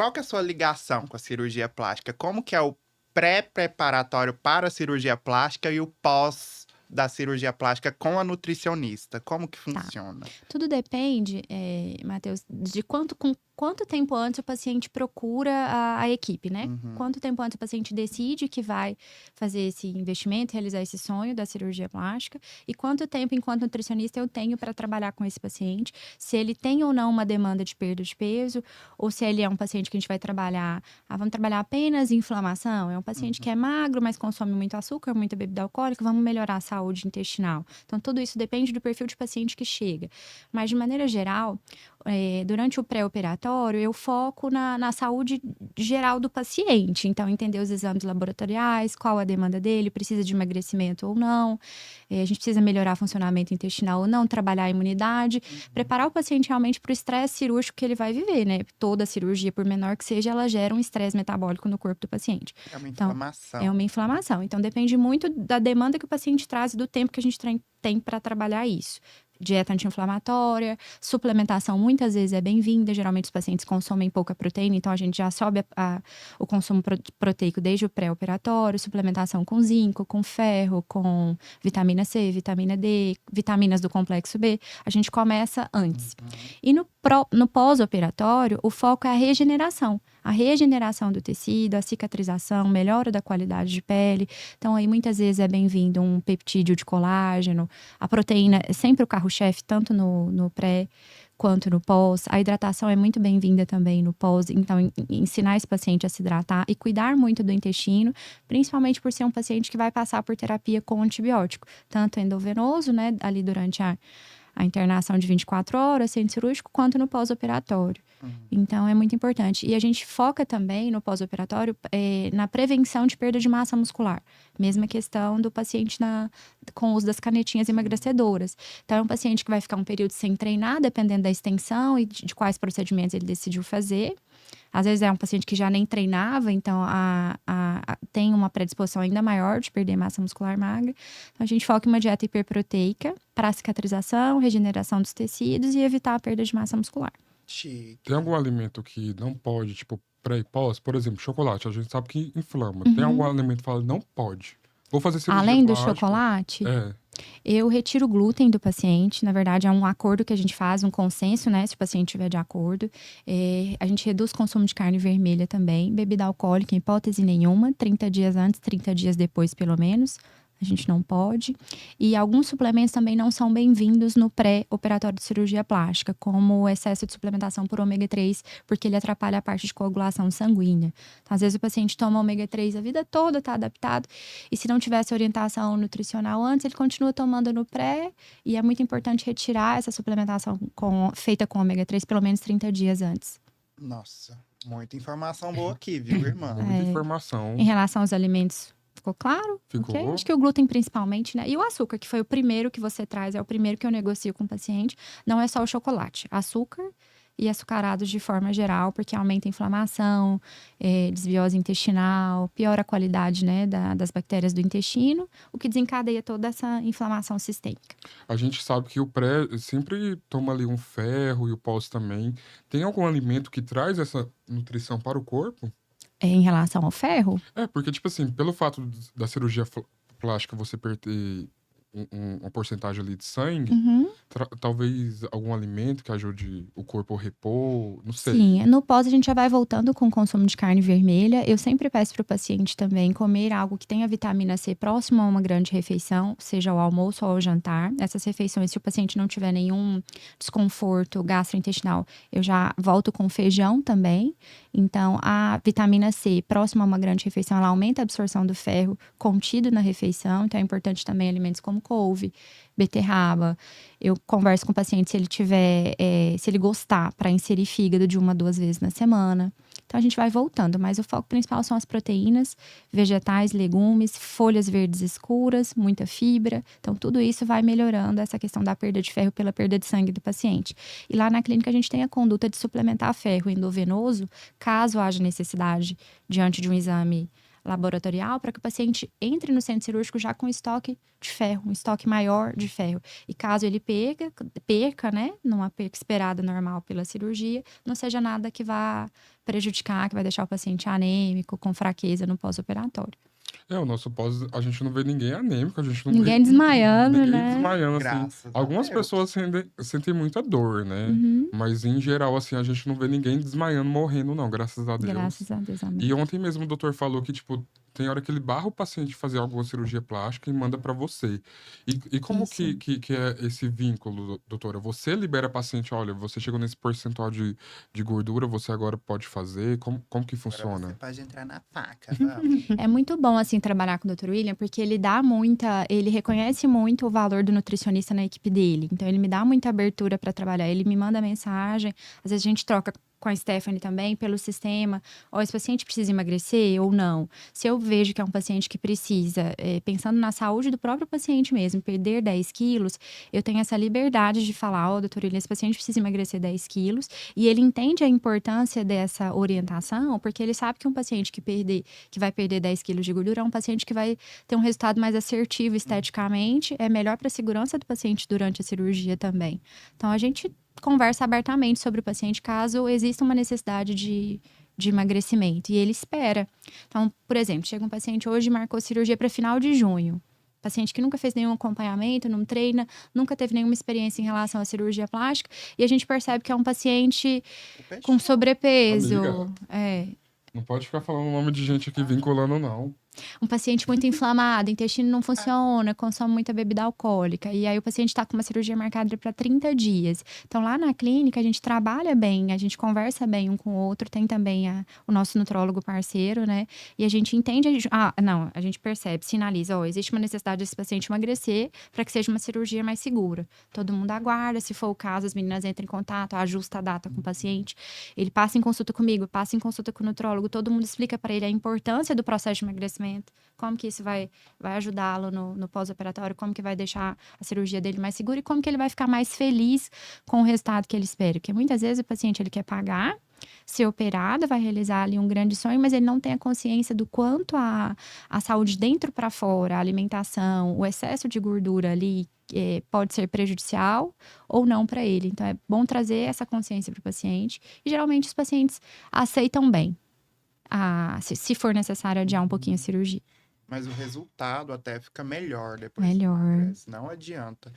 qual que é a sua ligação com a cirurgia plástica? Como que é o pré-preparatório para a cirurgia plástica e o pós da cirurgia plástica com a nutricionista? Como que Tá. funciona? Tudo depende, Matheus, de com quanto tempo antes o paciente procura a equipe, né? Uhum. Quanto tempo antes o paciente decide que vai fazer esse investimento, realizar esse sonho da cirurgia plástica, e quanto tempo, enquanto nutricionista, eu tenho para trabalhar com esse paciente, se ele tem ou não uma demanda de perda de peso, ou se ele é um paciente que a gente vai trabalhar, vamos trabalhar apenas inflamação, é um paciente que é magro, mas consome muito açúcar, muita bebida alcoólica, vamos melhorar a saúde intestinal. Então, tudo isso depende do perfil de paciente que chega. Mas, de maneira geral, durante o pré-operatório, eu foco na saúde geral do paciente. Então, entender os exames laboratoriais, qual a demanda dele, precisa de emagrecimento ou não, a gente precisa melhorar o funcionamento intestinal ou não, trabalhar a imunidade, preparar o paciente realmente para o estresse cirúrgico que ele vai viver, né? Toda cirurgia, por menor que seja, ela gera um estresse metabólico no corpo do paciente. É uma Então, inflamação. é uma inflamação. Então, depende muito da demanda que o paciente traz e do tempo que a gente tem para trabalhar isso. Dieta anti-inflamatória, suplementação muitas vezes é bem-vinda. Geralmente os pacientes consomem pouca proteína, então a gente já sobe o consumo proteico desde o pré-operatório, suplementação com zinco, com ferro, com vitamina C, vitamina D, vitaminas do complexo B. A gente começa antes. E no pós-operatório, o foco é a regeneração. A regeneração do tecido, a cicatrização, melhora da qualidade de pele. Então, aí muitas vezes é bem-vindo um peptídeo de colágeno. A proteína é sempre o carro-chefe, tanto no pré quanto no pós. A hidratação é muito bem-vinda também no pós. Então, ensinar esse paciente a se hidratar e cuidar muito do intestino, principalmente por ser um paciente que vai passar por terapia com antibiótico. Tanto endovenoso, né, ali durante a internação de 24 horas, centro cirúrgico, quanto no pós-operatório. Então, é muito importante. E a gente foca também no pós-operatório na prevenção de perda de massa muscular. Mesma questão do paciente com o uso das canetinhas emagrecedoras. Então, é um paciente que vai ficar um período sem treinar, dependendo da extensão e de quais procedimentos ele decidiu fazer. Às vezes é um paciente que já nem treinava, então tem uma predisposição ainda maior de perder massa muscular magra. Então, a gente foca em uma dieta hiperproteica para cicatrização, regeneração dos tecidos e evitar a perda de massa muscular. Chique. Tem algum alimento que não pode, tipo, pré e pós? Por exemplo, chocolate, a gente sabe que inflama. Tem algum alimento que fala, não pode? Vou fazer cirurgia Além do plástica. chocolate, É. eu retiro o glúten do paciente. Na verdade, é um acordo que a gente faz, um consenso, né? Se o paciente estiver de acordo. A gente reduz o consumo de carne vermelha também. Bebida alcoólica, em hipótese nenhuma. 30 dias antes, 30 dias depois, pelo menos. A gente não pode. E alguns suplementos também não são bem-vindos no pré-operatório de cirurgia plástica, como o excesso de suplementação por ômega 3, porque ele atrapalha a parte de coagulação sanguínea. Então, às vezes o paciente toma ômega 3 a vida toda, está adaptado, e se não tivesse orientação nutricional antes, ele continua tomando no pré, e é muito importante retirar essa suplementação feita com ômega 3 pelo menos 30 dias antes. Nossa, muita informação boa aqui, viu, irmã? Muita informação. Em relação aos alimentos, ficou claro? Ficou. Okay? Acho que o glúten principalmente, né? E o açúcar, que foi o primeiro que você traz, é o primeiro que eu negocio com o paciente. Não é só o chocolate. Açúcar e açucarados de forma geral, porque aumenta a inflamação, desbiose intestinal, piora a qualidade, né, das bactérias do intestino, o que desencadeia toda essa inflamação sistêmica. A gente sabe que o pré sempre toma ali um ferro e o pós também. Tem algum alimento que traz essa nutrição para o corpo? Em relação ao ferro, Porque, tipo assim, pelo fato da cirurgia plástica você perder uma porcentagem ali de sangue, talvez algum alimento que ajude o corpo a repor, não sei. sim, no pós a gente já vai voltando com o consumo de carne vermelha. Eu sempre peço para o paciente também comer algo que tenha vitamina C próximo a uma grande refeição, seja ao almoço ou ao jantar. Essas refeições, se o paciente não tiver nenhum desconforto gastrointestinal, eu já volto com feijão também. Então, a vitamina C próxima a uma grande refeição, ela aumenta a absorção do ferro contido na refeição. Então, é importante também alimentos como couve, beterraba. Eu converso com o paciente se ele tiver, se ele gostar, para inserir fígado de 1 a 2 vezes na semana. Então, a gente vai voltando, mas o foco principal são as proteínas, vegetais, legumes, folhas verdes escuras, muita fibra. Então, tudo isso vai melhorando essa questão da perda de ferro pela perda de sangue do paciente. E lá na clínica a gente tem a conduta de suplementar ferro endovenoso, caso haja necessidade, diante de um exame laboratorial para que o paciente entre no centro cirúrgico já com estoque de ferro, um estoque maior de ferro. E caso ele perca, né, numa perca esperada normal pela cirurgia, não seja nada que vá prejudicar, que vai deixar o paciente anêmico, com fraqueza no pós-operatório. O nosso pós, a gente não vê ninguém anêmico, a gente não Ninguém vê desmaiando, ninguém né? desmaiando, assim. Graças a Algumas Deus. pessoas sentem muita dor, né? Uhum. Mas, em geral, assim, a gente não vê ninguém desmaiando, morrendo, não, graças a Deus. Graças a Deus, amém. E ontem mesmo o doutor falou que, tipo, tem hora que ele barra o paciente fazer alguma cirurgia plástica e manda pra você. E como Isso. que é esse vínculo, doutora? Você libera paciente, olha, você chegou nesse percentual de gordura, você agora pode fazer? Como que Agora funciona? você pode entrar na faca, vamos. É muito bom, assim, trabalhar com o Dr. William, porque ele reconhece muito o valor do nutricionista na equipe dele. Então, ele me dá muita abertura para trabalhar. Ele me manda mensagem, às vezes a gente troca com a Stephanie também, pelo sistema. Esse paciente precisa emagrecer ou não? Se eu vejo que é um paciente que precisa, pensando na saúde do próprio paciente mesmo, perder 10 quilos, eu tenho essa liberdade de falar, doutor William, esse paciente precisa emagrecer 10 quilos. E ele entende a importância dessa orientação, porque ele sabe que um paciente que vai perder 10 quilos de gordura é um paciente que vai ter um resultado mais assertivo esteticamente, é melhor para a segurança do paciente durante a cirurgia também. Então, a gente conversa abertamente sobre o paciente caso exista uma necessidade de emagrecimento. E ele espera. Então, por exemplo, chega um paciente hoje e marcou cirurgia para final de junho. Paciente que nunca fez nenhum acompanhamento, não treina, nunca teve nenhuma experiência em relação à cirurgia plástica. E a gente percebe que é um paciente com sobrepeso. Amiga. Não pode ficar falando o nome de gente aqui vinculando, não. Um paciente muito inflamado, o intestino não funciona, consome muita bebida alcoólica. E aí o paciente está com uma cirurgia marcada para 30 dias. Então, lá na clínica, a gente trabalha bem, a gente conversa bem um com o outro. Tem também o nosso nutrólogo parceiro, né? E a gente entende, a gente percebe, sinaliza, existe uma necessidade desse paciente emagrecer para que seja uma cirurgia mais segura. Todo mundo aguarda, se for o caso, as meninas entram em contato, ajusta a data com o paciente. Ele passa em consulta comigo, passa em consulta com o nutrólogo, todo mundo explica para ele a importância do processo de emagrecimento, como que isso vai ajudá-lo no pós-operatório, como que vai deixar a cirurgia dele mais segura e como que ele vai ficar mais feliz com o resultado que ele espera. Porque muitas vezes o paciente ele quer pagar, ser operado, vai realizar ali um grande sonho, mas ele não tem a consciência do quanto a saúde dentro para fora, a alimentação, o excesso de gordura ali pode ser prejudicial ou não para ele. Então, é bom trazer essa consciência para o paciente. E geralmente os pacientes aceitam bem. Se for necessário adiar um pouquinho a cirurgia. Mas o resultado até fica melhor depois. Melhor. Não adianta.